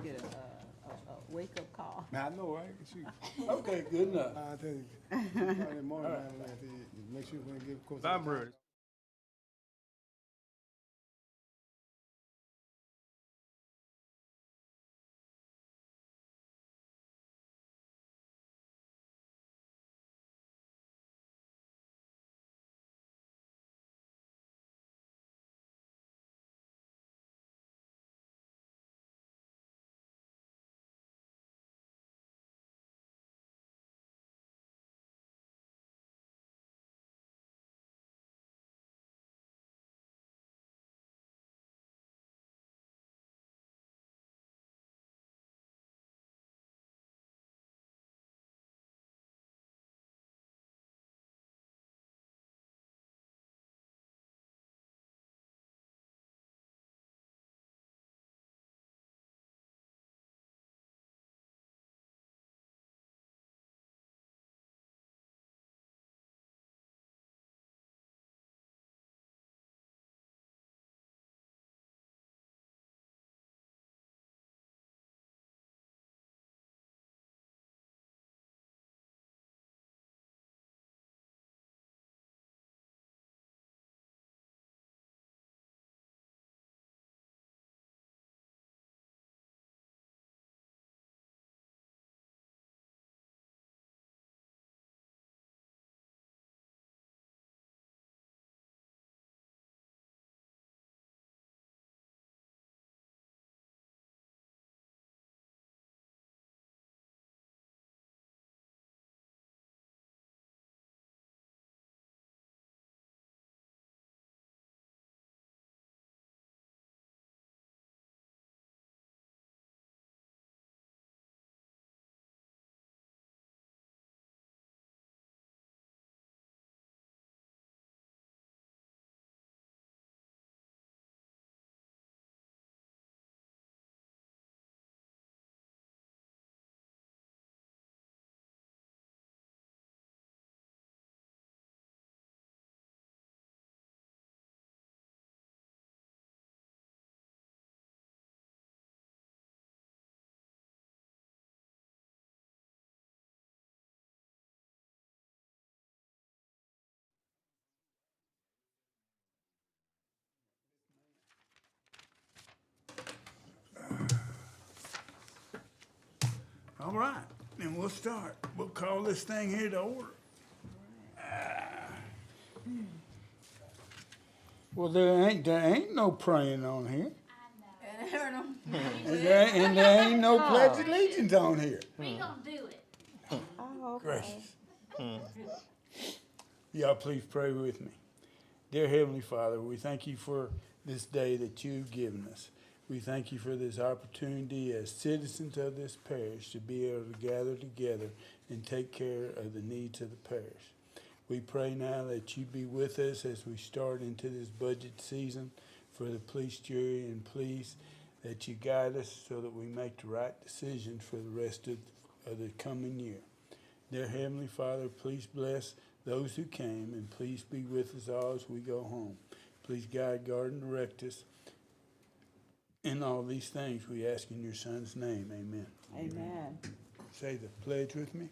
get a wake-up call. I know, right? Shoot. Okay, good enough. I tell you, Friday morning, man, I tell you, make sure we give coach. I'm ready. All right, then we'll start. We'll call this thing here to order. Well, there ain't no praying on here. And there ain't no pledge of allegiance on here. We gonna do it. Oh, okay. Gracious. Y'all please pray with me. Dear Heavenly Father, we thank you for this day that you've given us. We thank you for this opportunity as citizens of this parish to be able to gather together and take care of the needs of the parish. We pray now that you be with us as we start into this budget season for the police jury, and please that you guide us so that we make the right decisions for the rest of the coming year. Dear Heavenly Father, please bless those who came, and please be with us all as we go home. Please guide, guard, and direct us in all these things we ask in your Son's name. Amen. Amen. Say the pledge with me.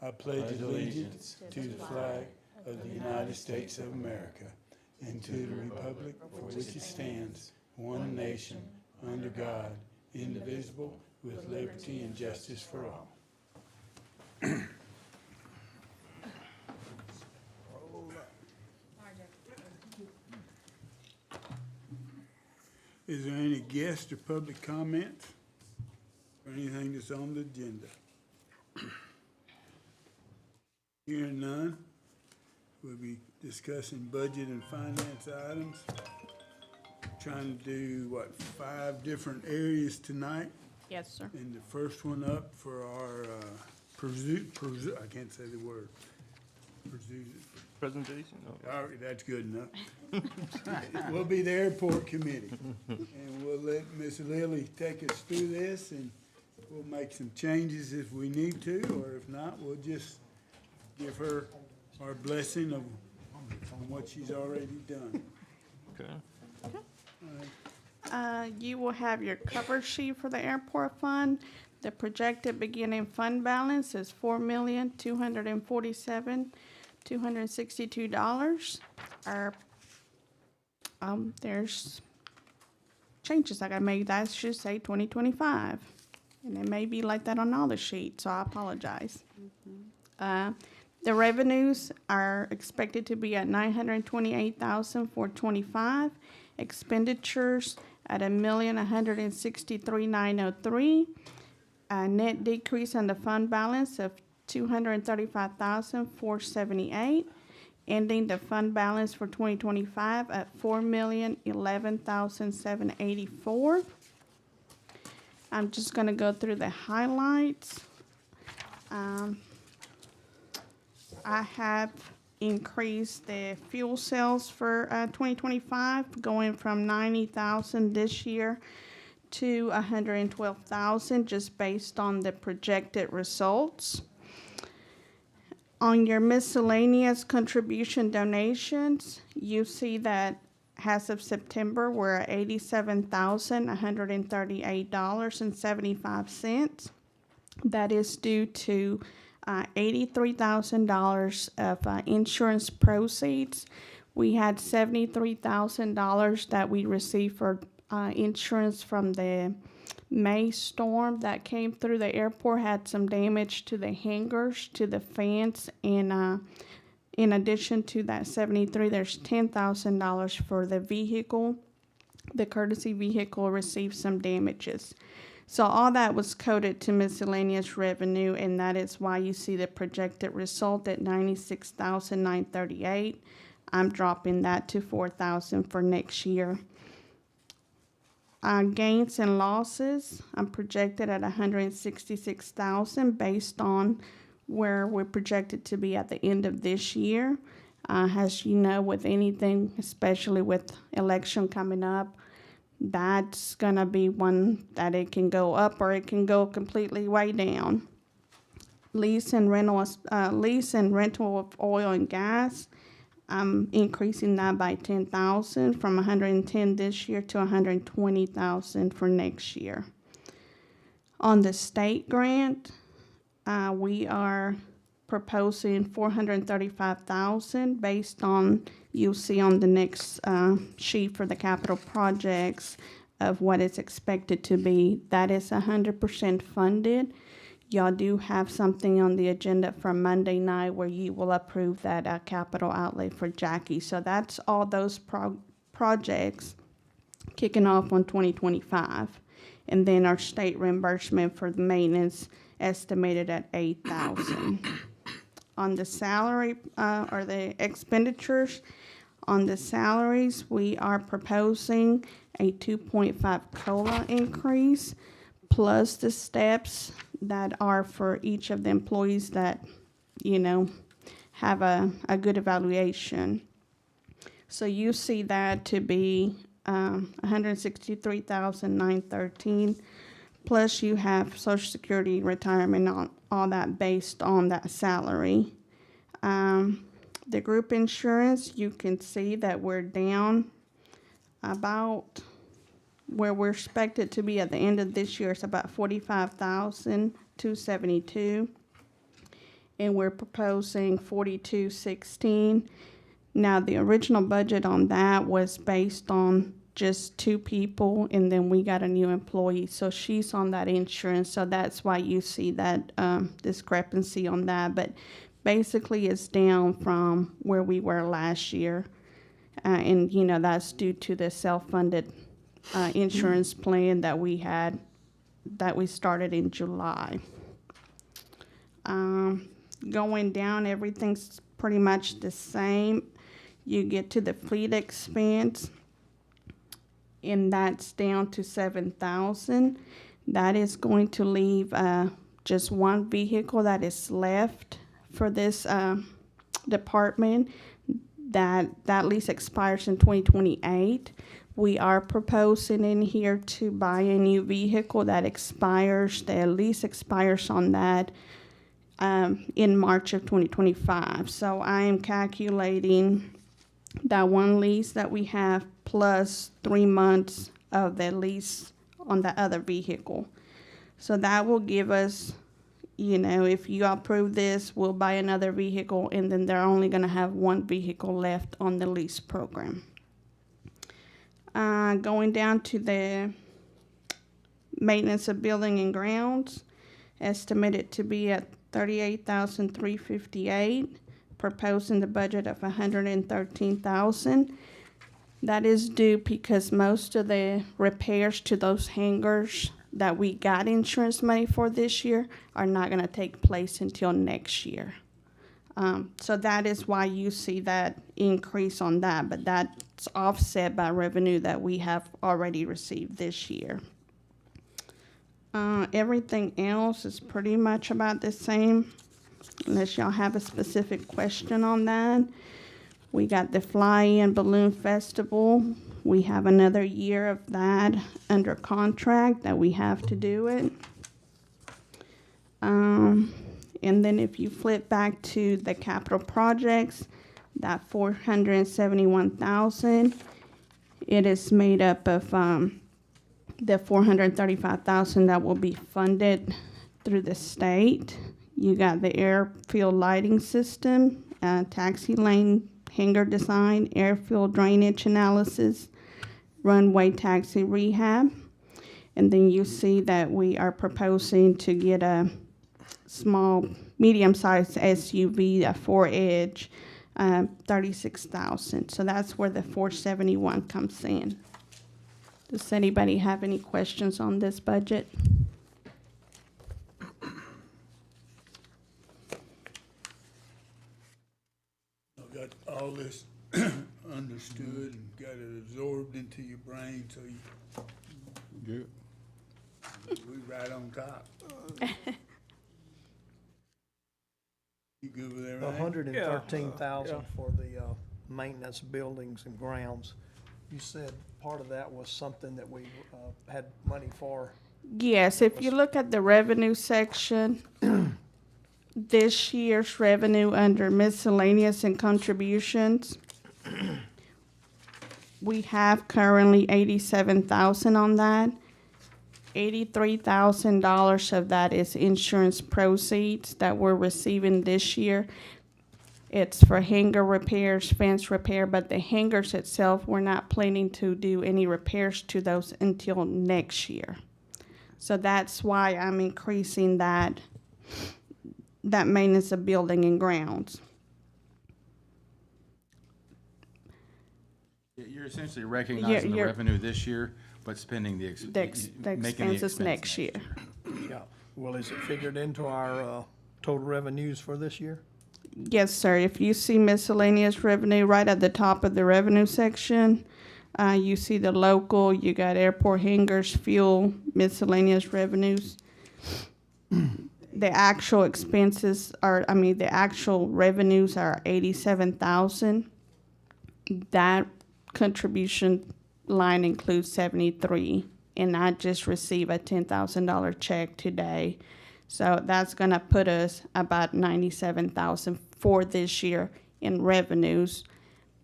I pledge allegiance to the flag of the United States of America and to the republic for which it stands, one nation, under God, indivisible, with liberty and justice for all. Is there any guest or public comments or anything that's on the agenda? Hearing none, we'll be discussing budget and finance items. Trying to do, 5 different areas tonight? Yes, sir. And the first one up for our I can't say the word. Presentation? Oh. All right, that's good enough. We'll be the airport committee. And we'll let Miss Lily take us through this, and we'll make some changes if we need to, or if not, we'll just give her our blessing on what she's already done. Okay. All right. You will have your cover sheet for the airport fund. The projected beginning fund balance is $4,247,262. There's changes I gotta make. That should say 2025. And it may be like that on all the sheets, so I apologize. The revenues are expected to be at $928,425. Expenditures at $1,163,903. A net decrease on the fund balance of $235,478. Ending the fund balance for 2025 at $4,011,784. I'm just gonna go through the highlights. I have increased the fuel sales for 2025, going from 90,000 this year to 112,000, just based on the projected results. On your miscellaneous contribution donations, you see that as of September, we're at $87,138.75. That is due to $83,000 of insurance proceeds. We had $73,000 that we received for insurance from the May storm that came through the airport, had some damage to the hangars, to the fence, and in addition to that 73, there's $10,000 for the vehicle. The courtesy vehicle received some damages. So all that was coded to miscellaneous revenue, and that is why you see the projected result at $96,938. I'm dropping that to $4,000 for next year. Gains and losses, I'm projected at $166,000 based on where we're projected to be at the end of this year. As you know, with anything, especially with election coming up, that's gonna be one that it can go up or it can go completely way down. Lease and rental of oil and gas, I'm increasing that by $10,000 from $110 this year to $120,000 for next year. On the state grant, we are proposing $435,000 based on, you'll see on the next sheet for the capital projects of what it's expected to be. That is 100% funded. Y'all do have something on the agenda for Monday night where you will approve that capital outlay for Jackie. So that's all those projects kicking off on 2025. And then our state reimbursement for the maintenance estimated at $8,000. On the salary or the expenditures, on the salaries, we are proposing a 2.5 COLA increase, plus the steps that are for each of the employees that, you know, have a good evaluation. So you see that to be $163,913, plus you have Social Security, retirement, all that based on that salary. The group insurance, you can see that we're down about where we're expected to be at the end of this year. It's about $45,272, and we're proposing $42,16. Now, the original budget on that was based on just 2 people, and then we got a new employee, so she's on that insurance, so that's why you see that discrepancy on that. But basically it's down from where we were last year, and you know, that's due to the self-funded insurance plan that we started in July. Going down, everything's pretty much the same. You get to the fleet expense, and that's down to $7,000. That is going to leave just one vehicle that is left for this department. That lease expires in 2028. We are proposing in here to buy a new vehicle that expires, the lease expires on that in March of 2025. So I am calculating that one lease that we have plus 3 months of the lease on the other vehicle. So that will give us, if you approve this, we'll buy another vehicle, and then they're only gonna have one vehicle left on the lease program. Going down to the maintenance of building and grounds, estimated to be at $38,358, proposing the budget of $113,000. That is due because most of the repairs to those hangars that we got insurance money for this year are not gonna take place until next year. So that is why you see that increase on that, but that's offset by revenue that we have already received this year. Everything else is pretty much about the same, unless y'all have a specific question on that. We got the Fly-In Balloon Festival. We have another year of that under contract that we have to do it. And then if you flip back to the capital projects, that $471,000, it is made up of the $435,000 that will be funded through the state. You got the airfield lighting system, taxi lane hangar design, airfield drainage analysis, runway taxi rehab. And then you see that we are proposing to get a small, medium-sized SUV, a 4-edge, $36,000. So that's where the 471 comes in. Does anybody have any questions on this budget? I got all this understood and got it absorbed into your brain, so Good. we right on top. You good with everything? 113,000 for the maintenance buildings and grounds. You said part of that was something that we had money for. Yes, if you look at the revenue section, this year's revenue under miscellaneous and contributions, we have currently $87,000 on that. $83,000 of that is insurance proceeds that we're receiving this year. It's for hangar repairs, fence repair, but the hangars itself, we're not planning to do any repairs to those until next year. So that's why I'm increasing that maintenance of building and grounds. You're essentially recognizing the you're- revenue this year, but spending the The making the expenses expense next year. Yeah. Well, is it figured into our total revenues for this year? Yes, sir. If you see miscellaneous revenue right at the top of the revenue section, you see the local, you got airport hangars, fuel, miscellaneous revenues. The actual expenses the actual revenues are $87,000. That contribution line includes 73, and I just received a $10,000 check today. So that's gonna put us about $97,000 for this year in revenues,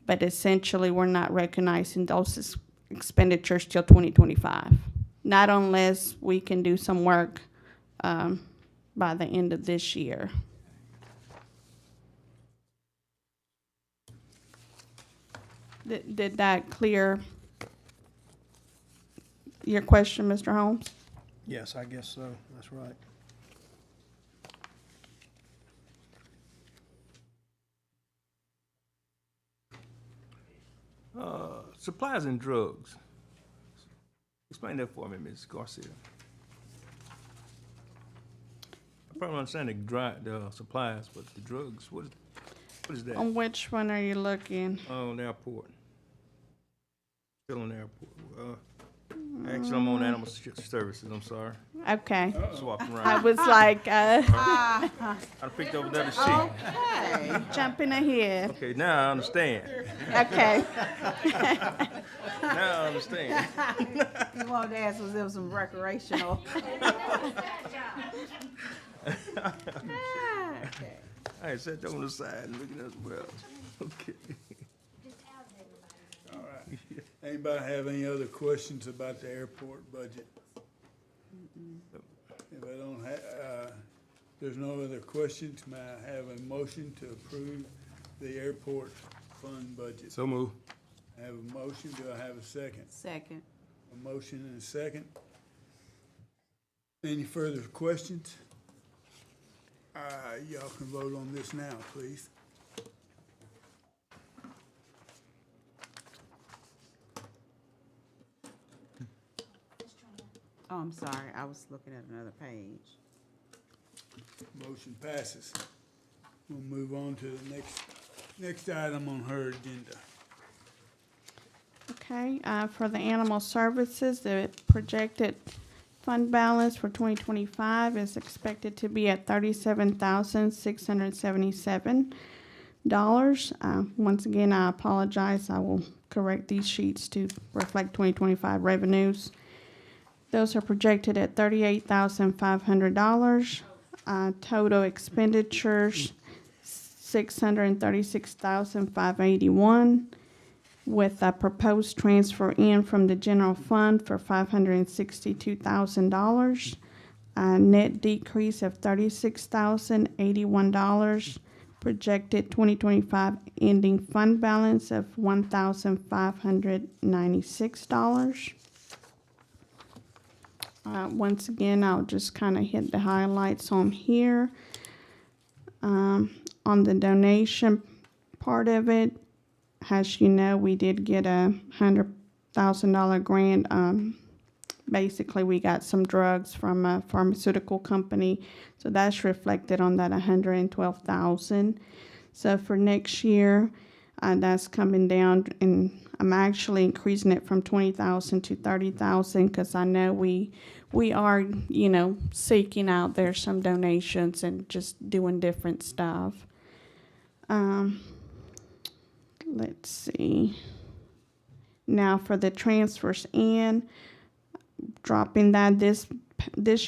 but essentially we're not recognizing those expenditures till 2025. Not unless we can do some work by the end of this year. Did that clear your question, Mr. Holmes? Yes, I guess so. That's right. Supplies and drugs. Explain that for me, Ms. Garcia. I probably understand the supplies, but the drugs, what is that? On which one are you looking? On the airport. Still on the airport. Actually, I'm on animal services, I'm sorry. Okay. Swapping I around. was like, I picked over the other sheet. Hey, jumping ahead. Okay, now I understand. Okay. Now I understand. you wanted to ask was there some recreational? Okay. I sat there on the side and looking as well. Okay. All right. Anybody have any other questions about the airport budget? If I don't there's no other questions, may I have a motion to approve the airport fund budget? So move. I have a motion, do I have a second? Second. A motion and a second. Any further questions? Y'all can vote on this now, please. Oh, I'm sorry, I was looking at another page. Motion passes. We'll move on to the next item on her agenda. Okay, for the animal services, the projected fund balance for 2025 is expected to be at $37,677. Once again, I apologize. I will correct these sheets to reflect 2025 revenues. Those are projected at $38,500. Total expenditures, $636,581, with a proposed transfer in from the general fund for $562,000. A net decrease of $36,081. Projected 2025 ending fund balance of $1,596. Once again, I'll just kind of hit the highlights on here. On the donation part of it, as you know, we did get a $100,000 grant. Basically, we got some drugs from a pharmaceutical company, so that's reflected on that $112,000. So for next year, that's coming down, and I'm actually increasing it from $20,000 to $30,000 because I know we are, seeking out there some donations and just doing different stuff. Let's see. Now for the transfers in, dropping that this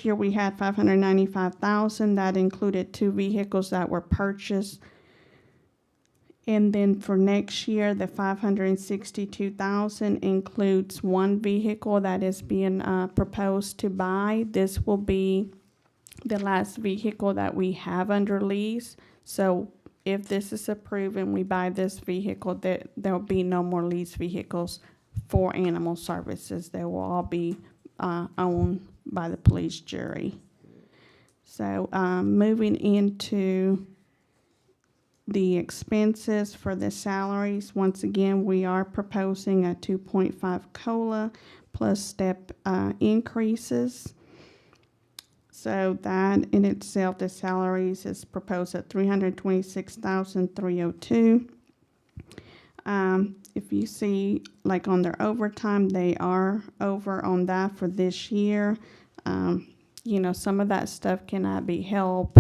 year we had $595,000. That included 2 vehicles that were purchased. And then for next year, the $562,000 includes 1 vehicle that is being proposed to buy. This will be the last vehicle that we have under lease. So if this is approved and we buy this vehicle, there'll be no more lease vehicles for animal services. They will all be owned by the police jury. So moving into the expenses for the salaries, once again, we are proposing a 2.5 COLA plus step increases. So that in itself, the salaries is proposed at $326,302. If you see, like on their overtime, they are over on that for this year. Some of that stuff cannot be helped.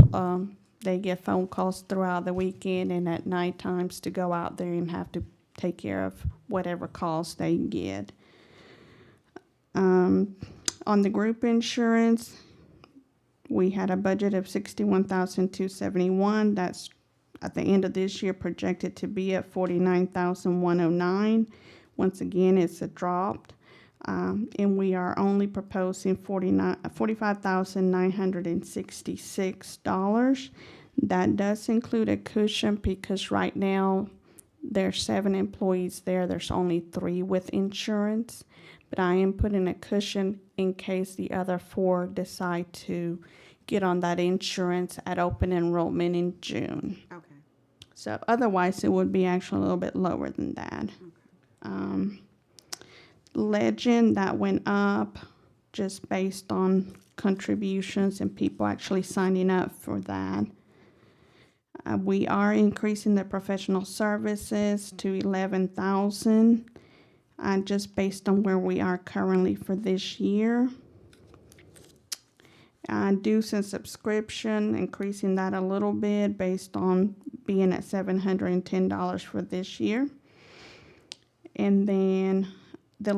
They get phone calls throughout the weekend and at night times to go out there and have to take care of whatever calls they get. On the group insurance, we had a budget of $61,271. That's at the end of this year projected to be at $49,109. Once again, it's a drop. And we are only proposing $45,966. That does include a cushion because right now there's 7 employees there. There's only 3 with insurance. But I am putting a cushion in case the other 4 decide to get on that insurance at open enrollment in June. Okay. So otherwise, it would be actually a little bit lower than that. Okay. Legend, that went up just based on contributions and people actually signing up for that. We are increasing the professional services to $11,000, just based on where we are currently for this year. Dues and subscription, increasing that a little bit based on being at $710 for this year. And then the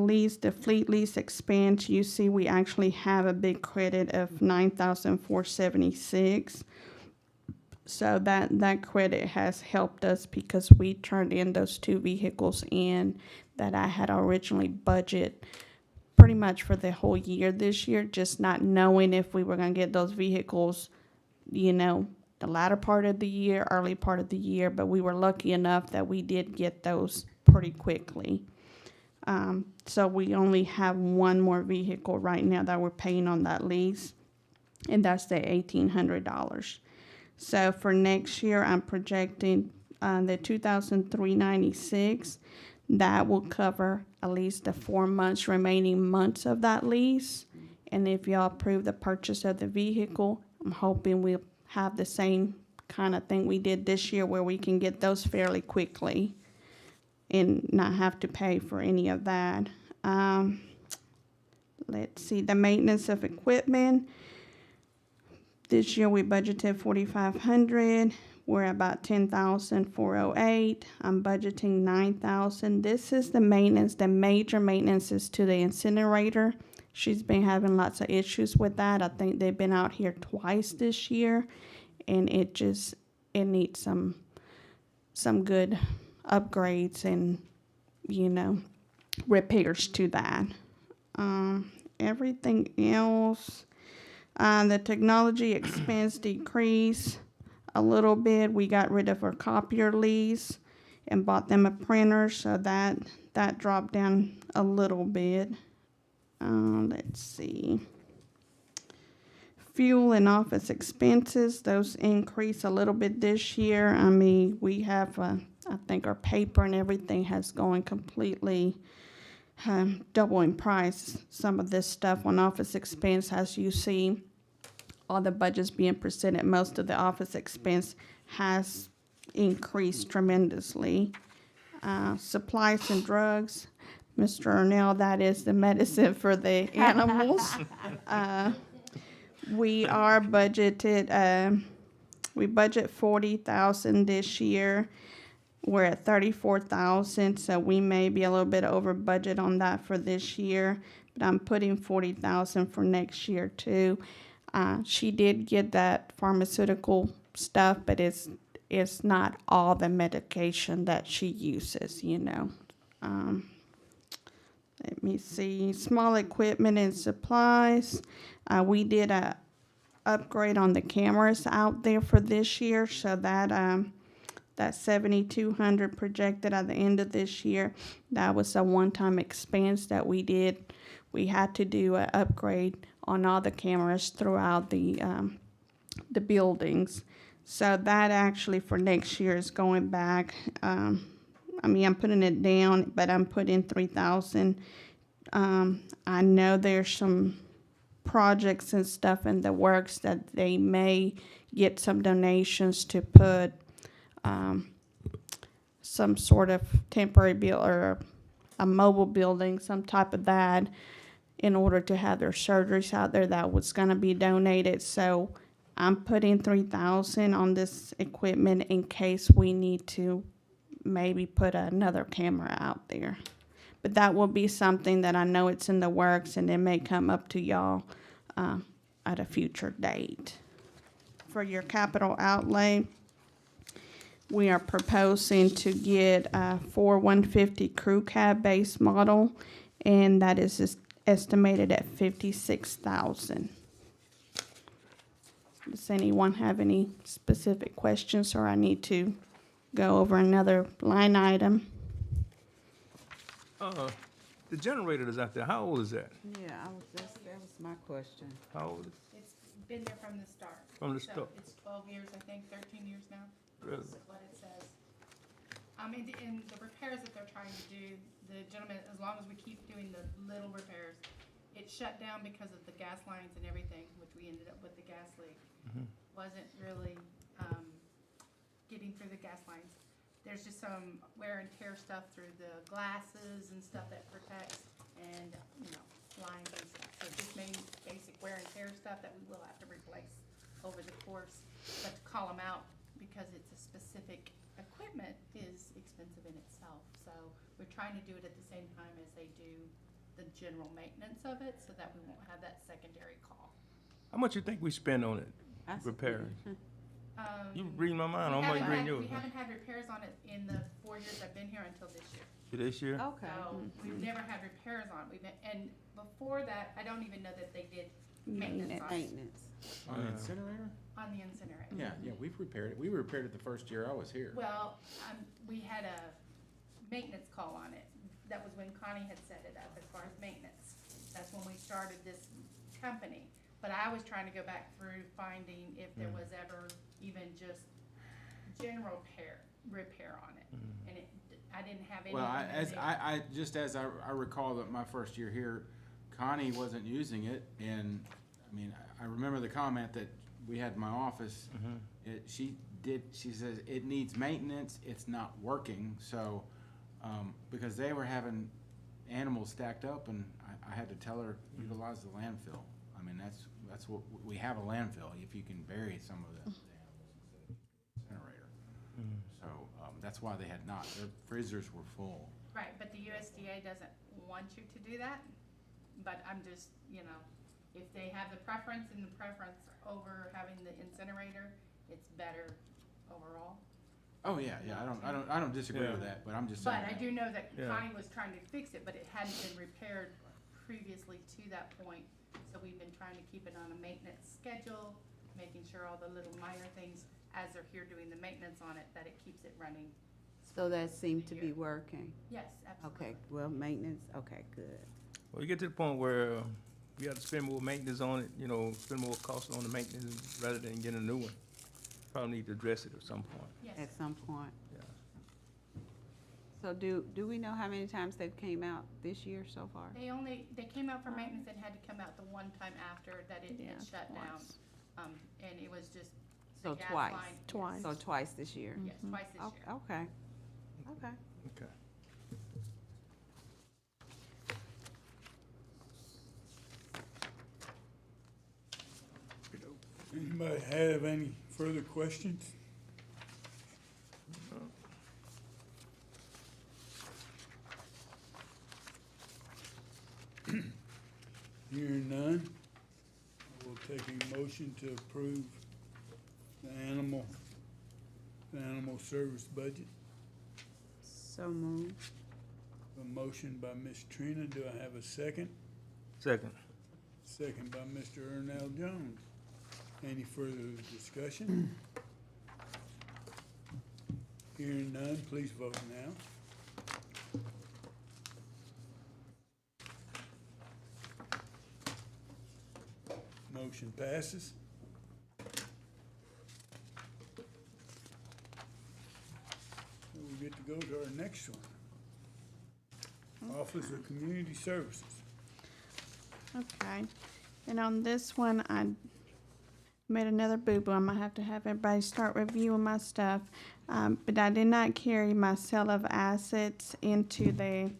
fleet lease expense, you see we actually have a big credit of $9,476. So that credit has helped us because we turned in those 2 vehicles in that I had originally budgeted pretty much for the whole year this year, just not knowing if we were going to get those vehicles, the latter part of the year, early part of the year, but we were lucky enough that we did get those pretty quickly. So we only have one more vehicle right now that we're paying on that lease, and that's the $1,800. So for next year, I'm projecting the 2,396. That will cover at least the 4 months, remaining months of that lease. And if y'all approve the purchase of the vehicle, I'm hoping we'll have the same kind of thing we did this year where we can get those fairly quickly and not have to pay for any of that. Let's see, the maintenance of equipment. This year we budgeted $4,500. We're about $10,408. I'm budgeting $9,000. This is the maintenance. The major maintenance is to the incinerator. She's been having lots of issues with that. I think they've been out here twice this year, and it needs some good upgrades and repairs to that. Everything else, the technology expense decreased a little bit. We got rid of our copier lease and bought them a printer, so that dropped down a little bit. Let's see. Fuel and office expenses, those increase a little bit this year. I mean, we have, I think our paper and everything has gone completely double in price. Some of this stuff on office expense, as you see, all the budgets being presented, most of the office expense has increased tremendously. Supplies and drugs, Mr. Ernell, that is the medicine for the animals. We are budgeted, we budget $40,000 this year. We're at $34,000, so we may be a little bit over budget on that for this year, but I'm putting $40,000 for next year too. She did get that pharmaceutical stuff, but it's not all the medication that she uses, Let me see, small equipment and supplies. We did a upgrade on the cameras out there for this year, so that $7,200 projected at the end of this year, that was a one-time expense that we did. We had to do an upgrade on all the cameras throughout the buildings. So that actually for next year is going back. I'm putting it down, but I'm putting $3,000. I know there's some projects and stuff in the works that they may get some donations to put some sort of temporary build or a mobile building, some type of that, in order to have their surgeries out there. That was going to be donated. So I'm putting $3,000 on this equipment in case we need to maybe put another camera out there. But that will be something that I know it's in the works, and it may come up to y'all at a future date. For your capital outlay, we are proposing to get a 150 crew cab base model, and that is estimated at $56,000. Does anyone have any specific questions, or I need to go over another line item? The generator that's out there, how old is that? Yeah, that was my question. How old is It's been there from the start. From the So start. it's 12 years, I think, 13 years now. Really? That's what it says. In the repairs that they're trying to do, the gentleman, as long as we keep doing the little repairs, it shut down because of the gas lines and everything, which we ended up with the gas leak. Wasn't really getting through the gas lines. There's just some wear and tear stuff through the glasses and stuff that protects, and lines and stuff. So just main basic wear and tear stuff that we will have to replace over the course. But to call them out because it's a specific equipment is expensive in itself. So we're trying to do it at the same time as they do the general maintenance of it, so that we won't have that secondary call. How much you think we spend on it, I s- repairing? You reading my mind, We I'm like haven't reading had- yours. We haven't had repairs on it in the 4 years I've been here until this year. This year? Okay. So we've never had repairs on it. And before that, I don't even know that they did maintenance on it, Maintenance. On the incinerator? on the incinerator. Yeah, we've repaired it. We repaired it the first year I was here. Well, we had a maintenance call on it. That was when Connie had set it up as far as maintenance. That's when we started this company. But I was trying to go back through finding if there was ever even just general repair on it. And I didn't have any. Well, I recall that my first year here, Connie wasn't using it, and, I mean, I remember the comment that we had in my office. She says, it needs maintenance, it's not working, so, because they were having animals stacked up, and I had to tell her, utilize the landfill. I mean, that's what, we have a landfill, if you can bury some of the animals instead of incinerator. So, that's why they had not, their freezers were full. Right, but the USDA doesn't want you to do that. But I'm just, if they have the preference and the preference over having the incinerator, it's better overall. Oh, yeah, I don't disagree with that, but I'm just saying. But I do know that Yeah. Connie was trying to fix it, but it hadn't been repaired previously to that point. So we've been trying to keep it on a maintenance schedule, making sure all the little minor things, as they're here doing the maintenance on it, that it keeps it running. So that seemed to be working. Yes, absolutely. Okay, well, maintenance, okay, good. Well, you get to the point where you got to spend more maintenance on it, spend more cost on the maintenance rather than getting a new one. Probably need to address it at some point. Yes. At some point. Yeah. So do we know how many times they've came out this year so far? They came out for maintenance and had to come out the one time after that it Yeah, shut down. twice. And it was just the So gas twice. line. Twice. So twice this year? Yes, twice this year. Okay, okay. Okay. Anybody have any further questions? Hearing none, I will take a motion to approve the animal service budget. So moved. A motion by Ms. Trina, do I have a second? Second. Second by Mr. Ernell Jones. Any further discussion? Hearing none, please vote now. Motion passes. And we get to go to our next one. Office of Community Services. Okay, and on this one, I made another boo-boo. I'm gonna have to have everybody start reviewing my stuff. But I did not carry my sale of assets into the,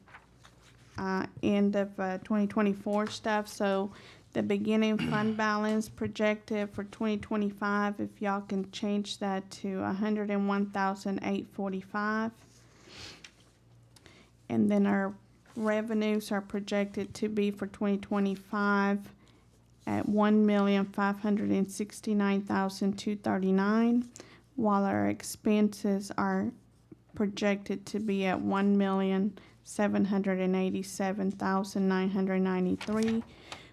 end of, 2024 stuff, so the beginning fund balance projected for 2025, if y'all can change that to 101,845. And then our revenues are projected to be for 2025 at 1,569,239, while our expenses are projected to be at 1,787,993,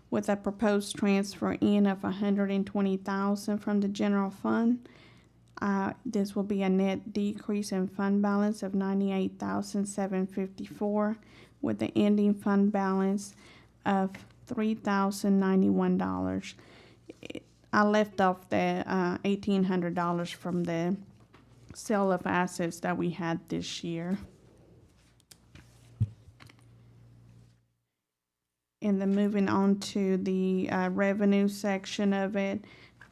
with a proposed transfer in of 120,000 from the general fund. This will be a net decrease in fund balance of 98,754, with the ending fund balance of $3,091. I left off the $1,800 from the sale of assets that we had this year. And then moving on to the revenue section of it,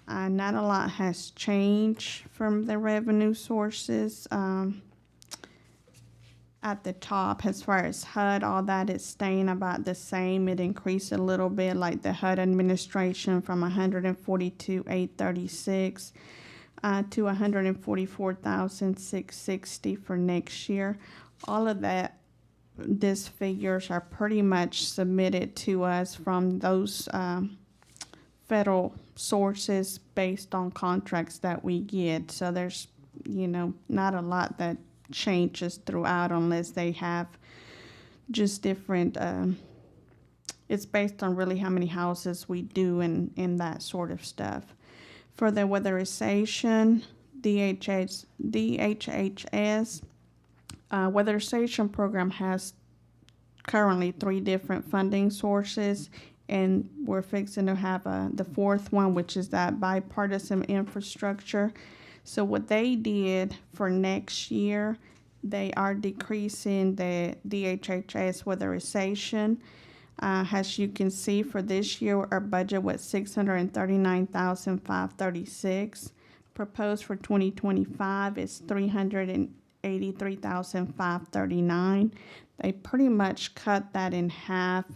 not a lot has changed from the revenue sources. At the top, as far as HUD, all that is staying about the same. It increased a little bit, like the HUD administration from 142,836 to 144,660 for next year. All of that, these figures are pretty much submitted to us from those federal sources based on contracts that we get. So there's, not a lot that changes throughout unless they have just different, it's based on really how many houses we do and that sort of stuff. For the weatherization, DHHS, weatherization program has currently 3 different funding sources, and we're fixing to have the 4th one, which is that bipartisan infrastructure. So what they did for next year, they are decreasing the DHHS weatherization. As you can see, for this year, our budget was $639,536. Proposed for 2025 is $383,539. They pretty much cut that in half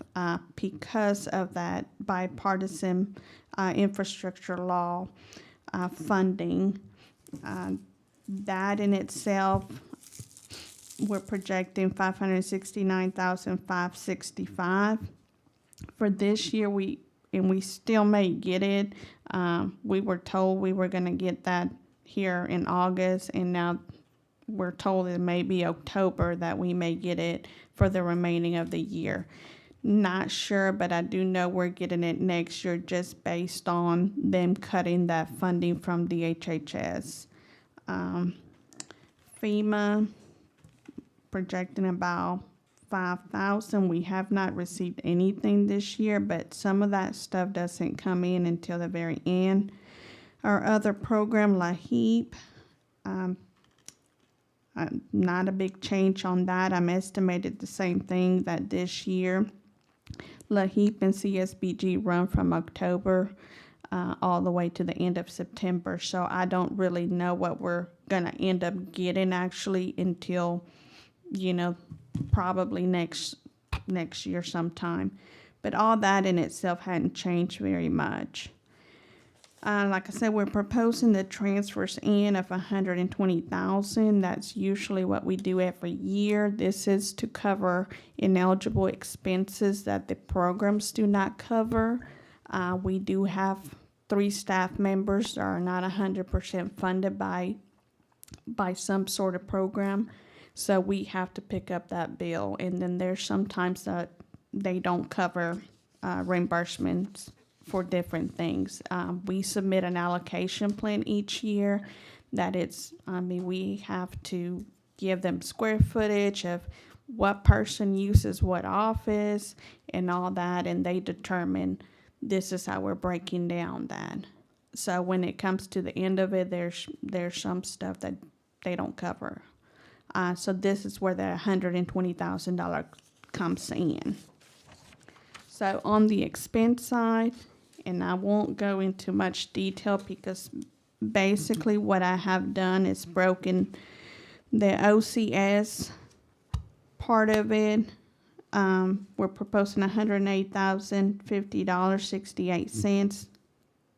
because of that bipartisan infrastructure law funding. That in itself, we're projecting $569,565. For this year, we still may get it. We were told we were going to get that here in August, and now we're told it may be October that we may get it for the remaining of the year. Not sure, but I do know we're getting it next year just based on them cutting that funding from DHHS. FEMA projecting about 5,000. We have not received anything this year, but some of that stuff doesn't come in until the very end. Our other program, LAHEAP, not a big change on that. I'm estimated the same thing that this year. LAHEAP and CSBG run from October all the way to the end of September, so I don't really know what we're gonna end up getting actually until, probably next year sometime. But all that in itself hadn't changed very much. Like I said, we're proposing the transfers in of $120,000. That's usually what we do every year. This is to cover ineligible expenses that the programs do not cover. We do have 3 staff members that are not 100% funded by some sort of program. So we have to pick up that bill. And then there's sometimes that they don't cover reimbursements for different things. We submit an allocation plan each year that we have to give them square footage of what person uses what office and all that, and they determine this is how we're breaking down that. So when it comes to the end of it, there's some stuff that they don't cover. So this is where the $120,000 comes in. So on the expense side, and I won't go into much detail because basically what I have done is broken the OCS part of it. We're proposing $108,050.68.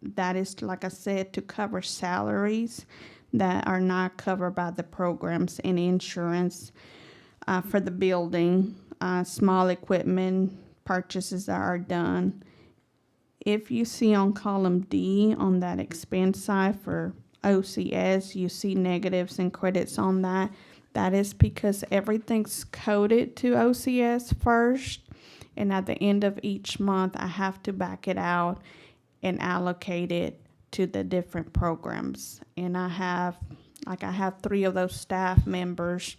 That is, like I said, to cover salaries that are not covered by the programs and insurance for the building, small equipment purchases that are done. If you see on column D on that expense side for OCS, you see negatives and credits on that. That is because everything's coded to OCS first, and at the end of each month, I have to back it out and allocate it to the different programs. And I have 3 of those staff members.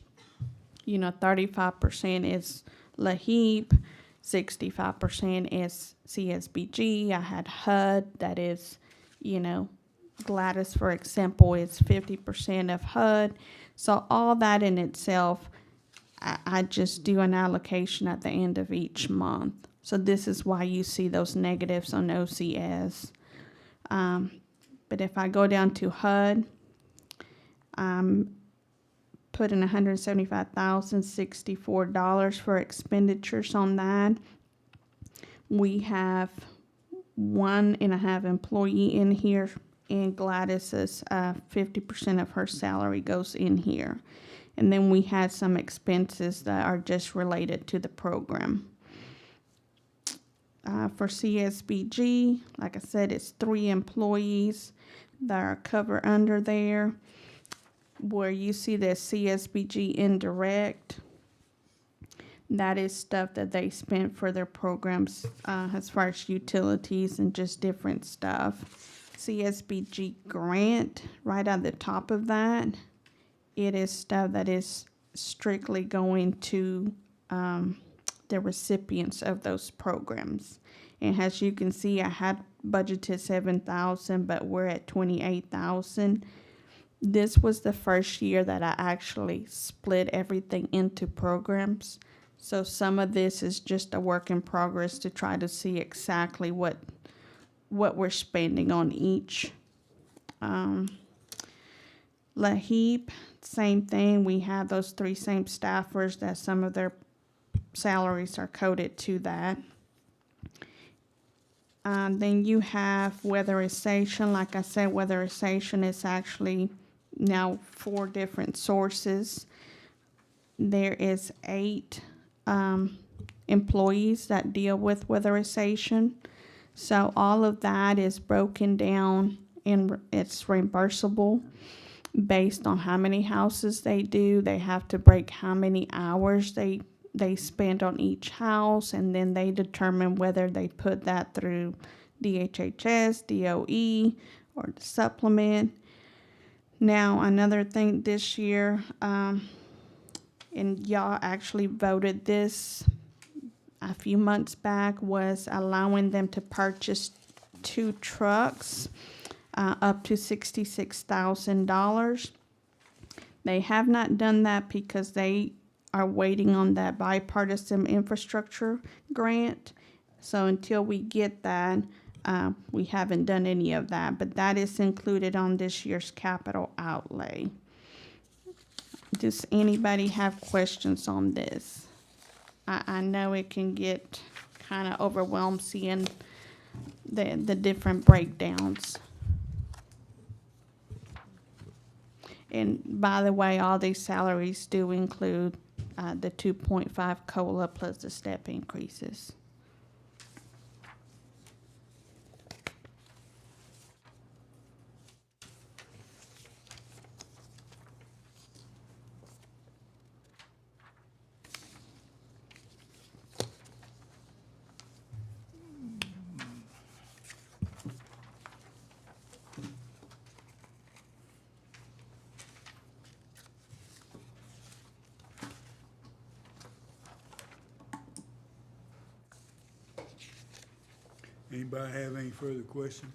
35% is LAHEAP, 65% is CSBG. I had HUD, that is, Gladys, for example, is 50% of HUD. So all that in itself, I just do an allocation at the end of each month. So this is why you see those negatives on OCS. But if I go down to HUD, put in $175,064 for expenditures on that. We have 1.5 employee in here, and Gladys's 50% of her salary goes in here. And then we had some expenses that are just related to the program. For CSBG, like I said, it's 3 employees that are covered under there. Where you see the CSBG indirect, that is stuff that they spent for their programs, as far as utilities and just different stuff. CSBG grant, right at the top of that, it is stuff that is strictly going to the recipients of those programs. And as you can see, I had budgeted 7,000, but we're at 28,000. This was the first year that I actually split everything into programs. So some of this is just a work in progress to try to see exactly what we're spending on each. LaHeap, same thing. We have those 3 same staffers that some of their salaries are coded to that. Then you have weatherization. Like I said, weatherization is actually now 4 different sources. There is 8 employees that deal with weatherization. So all of that is broken down and it's reimbursable based on how many houses they do. They have to break how many hours they spend on each house, and then they determine whether they put that through DHHS, DOE, or the supplement. Now, another thing this year, and y'all actually voted this a few months back, was allowing them to purchase 2 trucks up to $66,000. They have not done that because they are waiting on that bipartisan infrastructure grant. So until we get that, we haven't done any of that, but that is included on this year's capital outlay. Does anybody have questions on this? I know it can get kind of overwhelmed seeing the different breakdowns. And by the way, all these salaries do include the 2.5 COLA plus the step increases. Anybody have any further questions?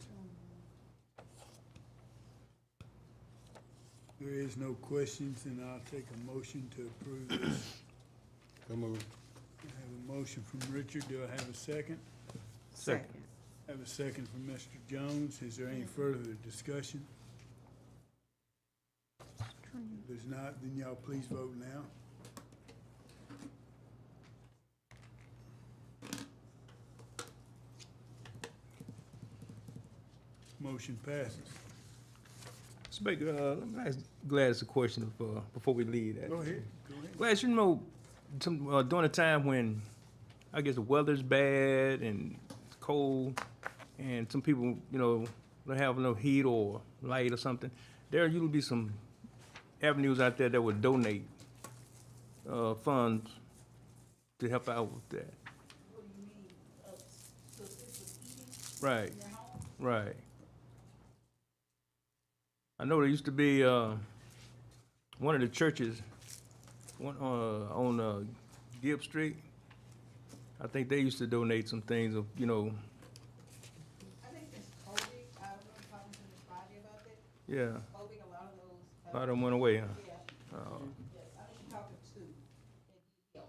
There is no questions, and I'll take a motion to approve this. Come on. I have a motion from Richard. Do I have a second? Second. I have a second from Mr. Jones. Is there any further discussion? If there's not, then y'all please vote now. Motion passes. Mr. Baker, let me ask Gladys a question before we leave that. Go ahead, go ahead. Gladys, you know, during a time when I guess the weather's bad and it's cold, and some people, you know, don't have no heat or light or something, there usually be some avenues out there that would donate funds to help out with that. What do you mean, to assist with heating Right, in your home? right. I know there used to be one of the churches on Gibb Street. I think they used to donate some things of, you know, I think since COVID, I don't know if I was in this Friday about that, yeah, COVID, a lot of those. a lot of them went away, huh? Yeah, Oh, yes, I was talking to, at DL.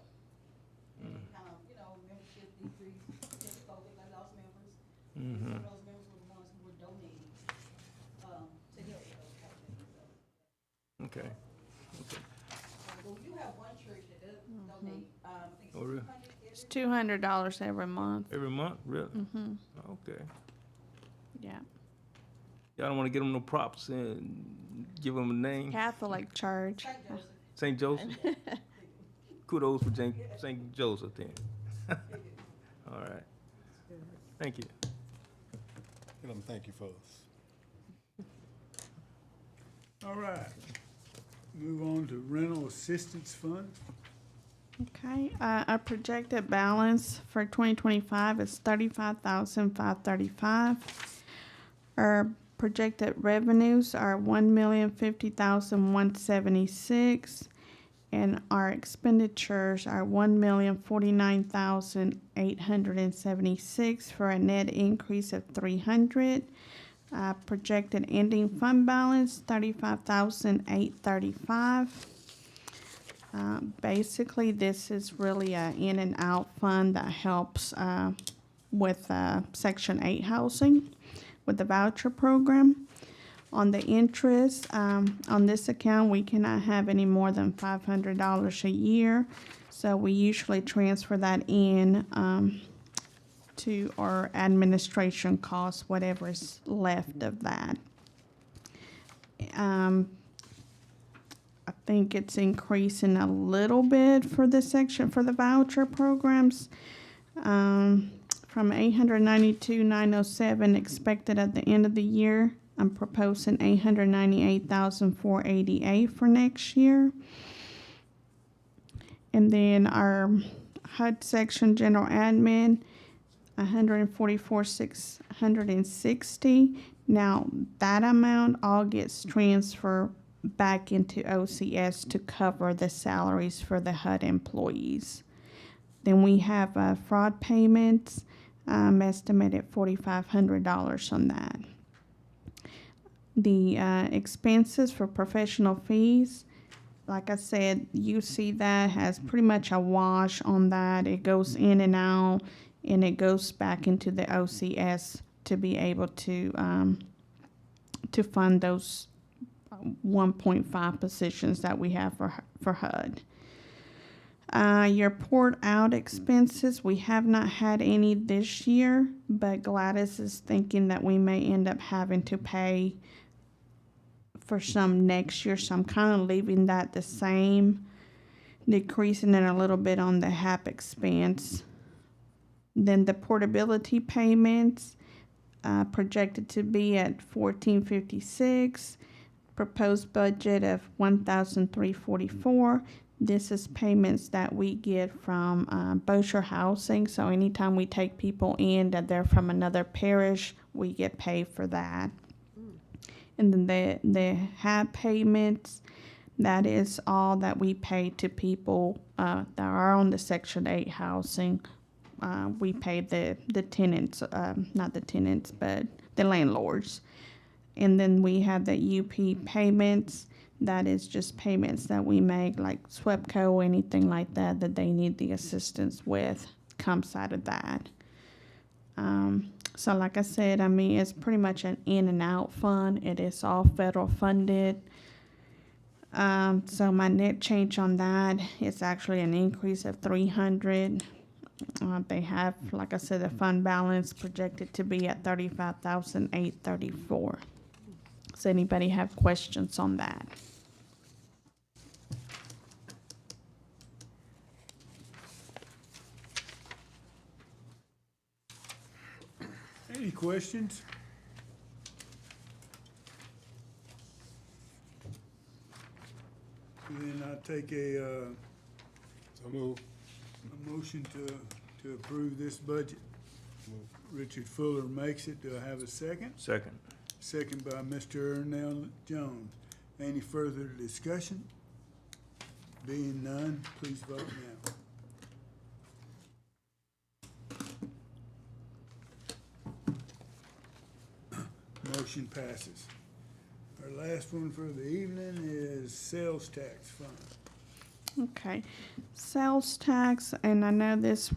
And kind of, you know, membership decrease, since COVID, I lost members. And some of those members were the ones who were donating, to help with those kind of things, so. okay. Well, you have one church that does donate, I think Oh, really? It's $200 every month. Every month, really? Okay. Yeah. Y'all don't want to get them no props and give them a name? Catholic church. St. Joseph. St. Joseph? Kudos for St. Joseph then. All right. Thank you. Tell them thank you for us. All right. Move on to rental assistance fund. Okay, our projected balance for 2025 is 35,535. Our projected revenues are 1,050,176, and our expenditures are 1,049,876 for a net increase of 300. Projected ending fund balance 35,835. Basically, this is really a in and out fund that helps with Section 8 housing with the voucher program. On the interest, on this account, we cannot have any more than $500 a year. So we usually transfer that in to our administration costs, whatever is left of that. I think it's increasing a little bit for this section for the voucher programs. From 892,907 expected at the end of the year, I'm proposing 898,488 for next year. And then our HUD section general admin, 144,660. Now that amount all gets transferred back into OCS to cover the salaries for the HUD employees. Then we have fraud payments, estimated $4,500 on that. The expenses for professional fees, like I said, you see that has pretty much a wash on that. It goes in and out, and it goes back into the OCS to be able to fund those 1.5 positions that we have for HUD. Your port out expenses, we have not had any this year, but Gladys is thinking that we may end up having to pay for some next year, so I'm kind of leaving that the same, decreasing it a little bit on the HAP expense. Then the portability payments, projected to be at $1,456, proposed budget of $1,344. This is payments that we get from Bossier Housing. So anytime we take people in that they're from another parish, we get paid for that. And then the HAB payments, that is all that we pay to people that are on the Section 8 housing. We pay the tenants, not the tenants, but the landlords. And then we have the UP payments. That is just payments that we make, like SWEPCO or anything like that, that they need the assistance with, comes out of that. So like I said, I mean, it's pretty much an in and out fund. It is all federal funded. So my net change on that is actually an increase of 300. They have, like I said, the fund balance projected to be at 35,834. Does anybody have questions on that? Any questions? Then I take a So move. motion to approve this budget. Richard Fuller makes it. Do I have a second? Second. Second by Mr. Ernell Jones. Any further discussion? Being none, please vote now. Motion passes. Our last one for the evening is sales tax fund. Okay, sales tax, and I know this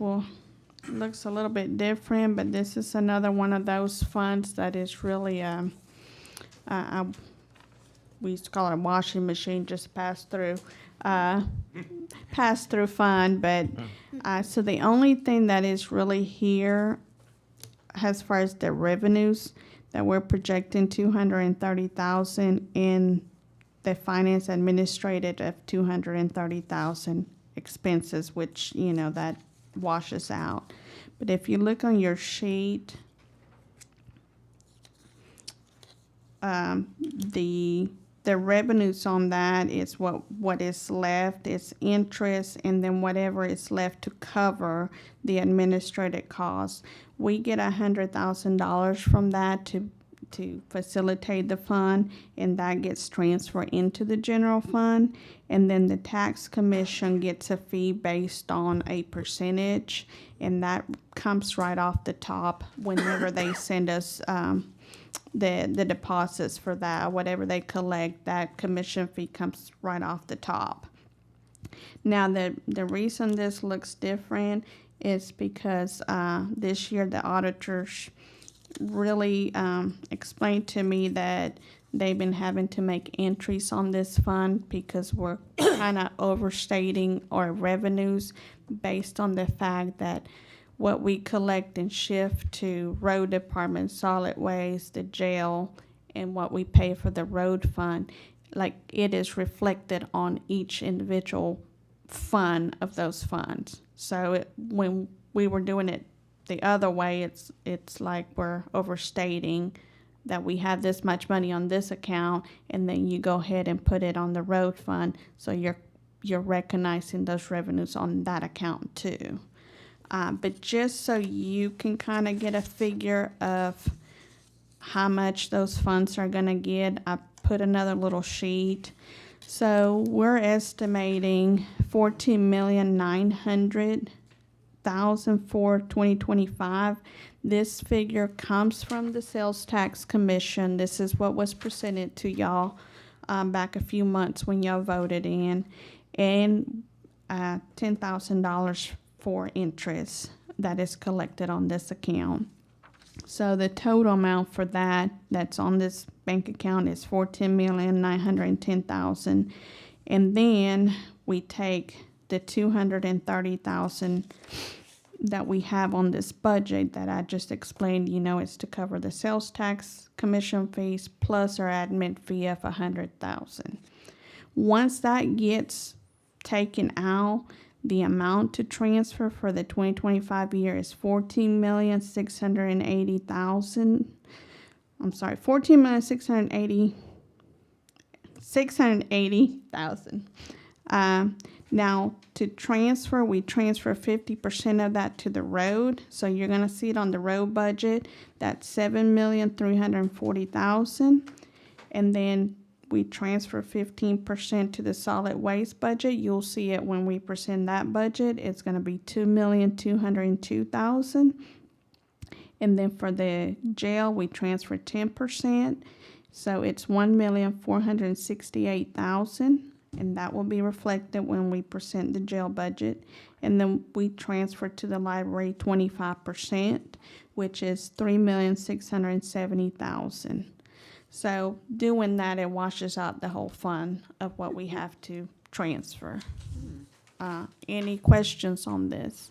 looks a little bit different, but this is another one of those funds that is really we used to call it a washing machine, just pass through fund. But so the only thing that is really here, as far as the revenues, that we're projecting 230,000 in the finance administrative of 230,000 expenses, which, you know, that washes out. But if you look on your sheet, the revenues on that is what is left. It's interest, and then whatever is left to cover the administrative costs. We get $100,000 from that to facilitate the fund, and that gets transferred into the general fund. And then the tax commission gets a fee based on a percentage, and that comes right off the top whenever they send us the deposits for that. Whatever they collect, that commission fee comes right off the top. Now, the reason this looks different is because this year the auditors really explained to me that they've been having to make entries on this fund because we're kind of overstating our revenues based on the fact that what we collect and shift to road department, solid waste, the jail, and what we pay for the road fund, like it is reflected on each individual fund of those funds. So when we were doing it the other way, it's like we're overstating that we have this much money on this account, and then you go ahead and put it on the road fund, so you're recognizing those revenues on that account too. But just so you can kind of get a figure of how much those funds are going to get, I put another little sheet. So we're estimating $14,900,000 for 2025. This figure comes from the Sales Tax Commission. This is what was presented to y'all back a few months when y'all voted in, and $10,000 for interest that is collected on this account. So the total amount for that's on this bank account is $14,910,000, and then we take the $230,000 that we have on this budget that I just explained. It's to cover the sales tax commission fees plus our admin fee of $100,000. Once that gets taken out, the amount to transfer for the 2025 year is $14,680,000. I'm sorry, $14,680,000. Now, to transfer, we transfer 50% of that to the road. So you're going to see it on the road budget. That's $7,340,000. And then we transfer 15% to the solid waste budget. You'll see it when we present that budget. It's going to be $2,202,000. And then for the jail, we transfer 10%. So it's $1,468,000. And that will be reflected when we present the jail budget. And then we transfer to the library 25%, which is $3,670,000. So doing that, it washes out the whole fund of what we have to transfer. Any questions on this?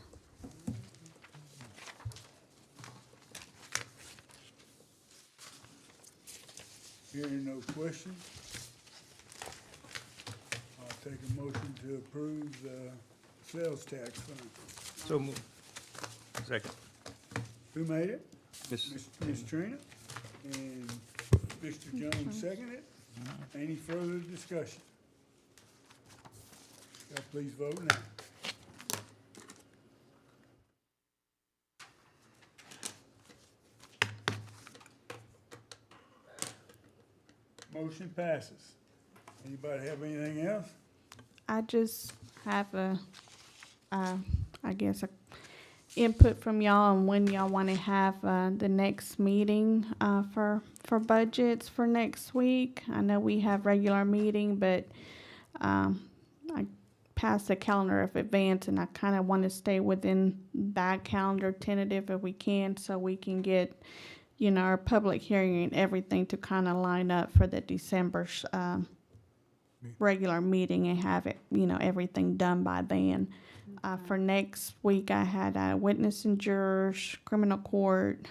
Hearing no questions, I'll take a motion to approve the sales tax fund. So moved. Second. Who made it? Miss- Ms. Trina, and Mr. Jones seconded. Any further discussion? Y'all please vote now. Motion passes. Anybody have anything else? I just have input from y'all on when y'all want to have the next meeting for budgets for next week. I know we have regular meeting, but I passed the calendar of advance, and I kind of want to stay within that calendar tentative if we can, so we can get our public hearing and everything to kind of line up for the December regular meeting and have it, everything done by then. For next week, I had witness and jurors, criminal court,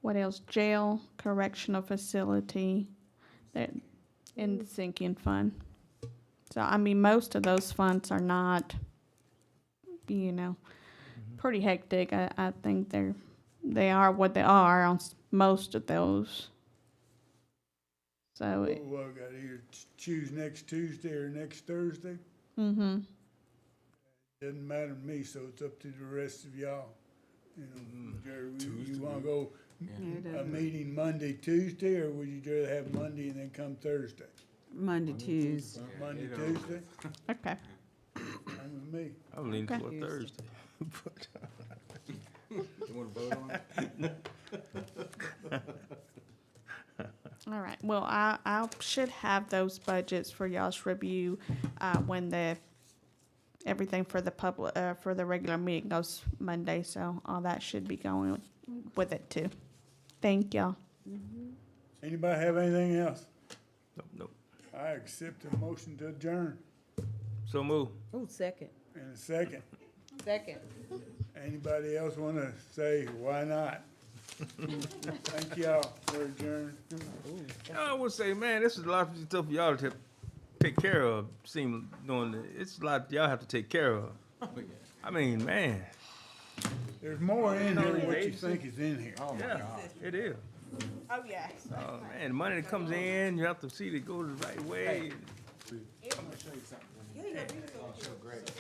what else? Jail, correctional facility, and the sinking fund. So, most of those funds are not, pretty hectic. I think they are what they are on most of those. So, Well, I got here, choose next Tuesday or next Thursday. mm-hmm. Doesn't matter to me, so it's up to the rest of y'all. You know, Jerry, you wanna go Yeah, it a doesn't- meeting Monday, Tuesday, or would you rather have Monday and then come Thursday? Monday, Tuesday. Monday, it Tuesday? Okay. Fine with me. I was leaning Okay. toward Thursday. But, You wanna vote on it? All right. Well, I should have those budgets for y'all's review when everything for the public for the regular meeting goes Monday. So all that should be going with it too. Thank y'all. Anybody have anything else? nope. I accept a motion to adjourn So move. Oh, second. in a second. Second. Anybody else wanna say why not? Thank y'all for adjourn. I would say, man, this is a lot of stuff for y'all to take care of. Seem doing it's a lot y'all have to take care of. I mean, man, There's more in here than what you think is in here. Oh, my yeah, God. it is. Oh yeah. Oh man, the money that comes in, you have to see that it goes the right way. I'm gonna show you something. Yeah, you got to do this. So great.